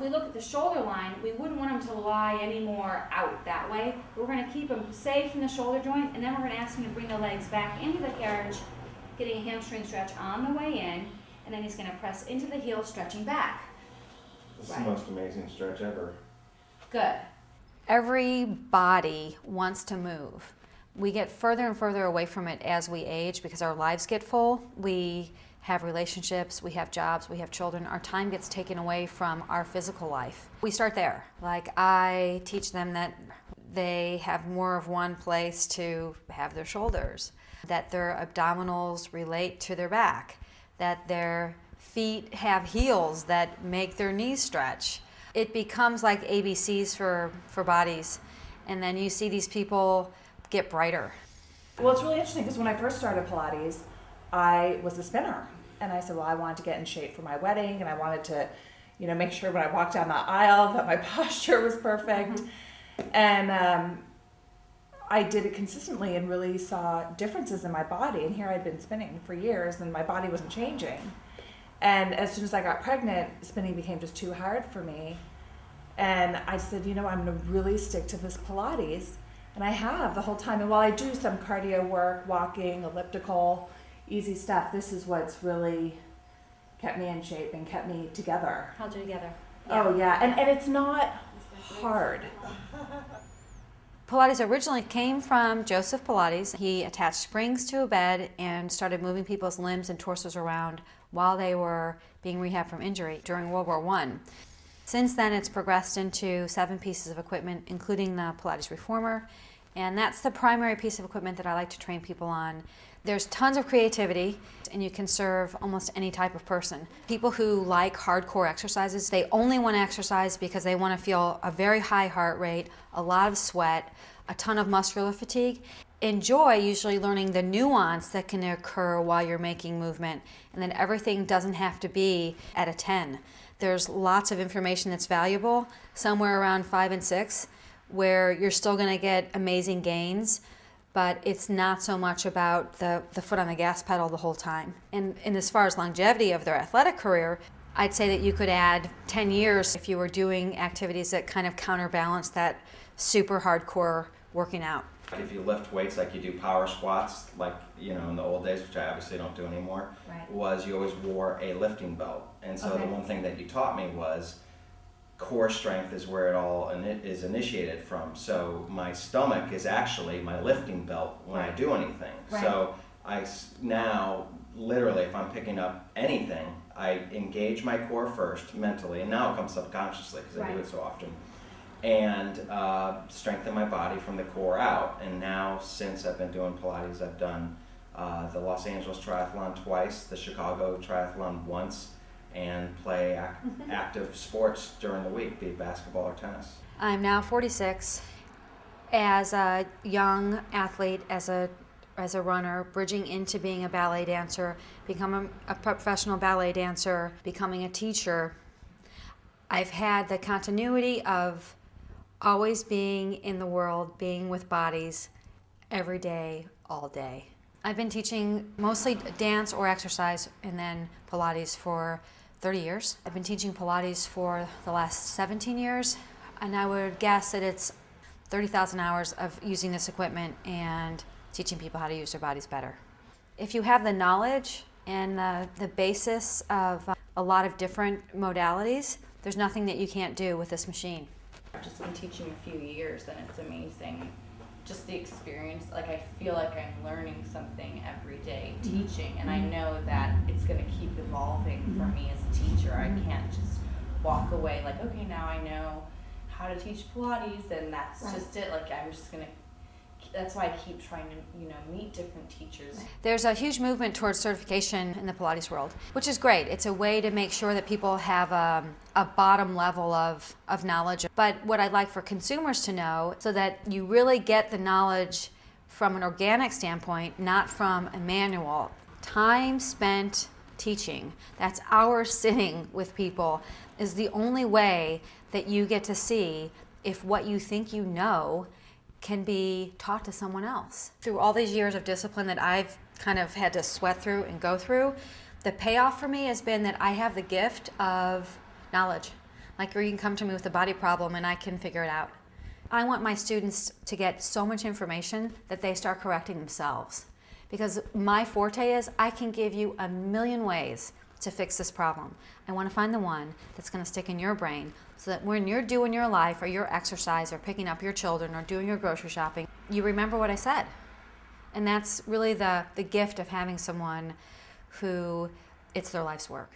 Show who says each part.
Speaker 1: we look at the shoulder line, we wouldn't want them to lie any more out that way. We're going to keep them safe from the shoulder joint, and then we're going to ask him to bring the legs back into the carriage, getting a hamstring stretch on the way in, and then he's going to press into the heel, stretching back.
Speaker 2: It's the most amazing stretch ever.
Speaker 1: Good.
Speaker 3: Every body wants to move. We get further and further away from it as we age because our lives get full. We have relationships, we have jobs, we have children. Our time gets taken away from our physical life. We start there. Like, I teach them that they have more of one place to have their shoulders, that their abdominals relate to their back, that their feet have heels that make their knees stretch. It becomes like ABCs for bodies, and then you see these people get brighter.
Speaker 4: Well, it's really interesting because when I first started Pilates, I was a spinner, and I said, well, I wanted to get in shape for my wedding, and I wanted to, make sure when I walked down the aisle that my posture was perfect. Mm-hmm. And I did it consistently and really saw differences in my body. And here I'd been spinning for years, and my body wasn't changing. And as soon as I got pregnant, spinning became just too hard for me. And I said, I'm going to really stick to this Pilates. And I have the whole time. And while I do some cardio work, walking, elliptical, easy stuff, this is what's really kept me in shape and kept me together.
Speaker 1: Held you together.
Speaker 4: Yeah. Oh, yeah. And it's not hard.
Speaker 3: Pilates originally came from Joseph Pilates. He attached springs to a bed and started moving people's limbs and torsos around while they were being rehabbed from injury during World War I. Since then, it's progressed into 7 pieces of equipment, including the Pilates Reformer, and that's the primary piece of equipment that I like to train people on. There's tons of creativity, and you can serve almost any type of person. People who like hardcore exercises, they only want to exercise because they want to feel a very high heart rate, a lot of sweat, a ton of muscular fatigue. Enjoy usually learning the nuance that can occur while you're making movement, and then everything doesn't have to be at a 10. There's lots of information that's valuable, somewhere around 5 and 6, where you're still going to get amazing gains, but it's not so much about the foot on the gas pedal the whole time. And as far as longevity of their athletic career, I'd say that you could add 10 years if you were doing activities that kind of counterbalance that super hardcore working out.
Speaker 2: If you lift weights like you do power squats, like in the old days, which I obviously don't do anymore,
Speaker 1: right,
Speaker 2: was you always wore a lifting belt. And so
Speaker 1: okay,
Speaker 2: the one thing that you taught me was core strength is where it all is initiated from. So my stomach is actually my lifting belt when I do anything.
Speaker 1: Right.
Speaker 2: So I now, literally, if I'm picking up anything, I engage my core first mentally, and now it comes subconsciously because I do it so often, and strengthen my body from the core out. And now, since I've been doing Pilates, I've done the Los Angeles Triathlon twice, the Chicago Triathlon once, and play active sports during the week, be it basketball or tennis.
Speaker 3: I'm now 46. As a young athlete, as a runner, bridging into being a ballet dancer, becoming a professional ballet dancer, becoming a teacher, I've had the continuity of always being in the world, being with bodies every day, all day. I've been teaching mostly dance or exercise and then Pilates for 30 years. I've been teaching Pilates for the last 17 years, and I would guess that it's 30,000 hours of using this equipment and teaching people how to use their bodies better. If you have the knowledge and the basis of a lot of different modalities, there's nothing that you can't do with this machine.
Speaker 5: I've just been teaching a few years, and it's amazing. Just the experience, I feel like I'm learning something every day teaching, and I know that it's going to keep evolving for me as a teacher. I can't just walk away okay, now I know how to teach Pilates, and that's just it. I'm just going to, that's why I keep trying to, meet different teachers.
Speaker 3: There's a huge movement towards certification in the Pilates world, which is great. It's a way to make sure that people have a bottom level of knowledge. But what I'd like for consumers to know, so that you really get the knowledge from an organic standpoint, not from a manual. Time spent teaching, that's hours sitting with people, is the only way that you get to see if what you think you know can be taught to someone else. Through all these years of discipline that I've kind of had to sweat through and go through, the payoff for me has been that I have the gift of knowledge. Like, or you can come to me with a body problem and I can figure it out. I want my students to get so much information that they start correcting themselves. Because my forte is I can give you a million ways to fix this problem. I want to find the one that's going to stick in your brain so that when you're doing your life or your exercise or picking up your children or doing your grocery shopping, you remember what I said. And that's really the gift of having someone who it's their life's work.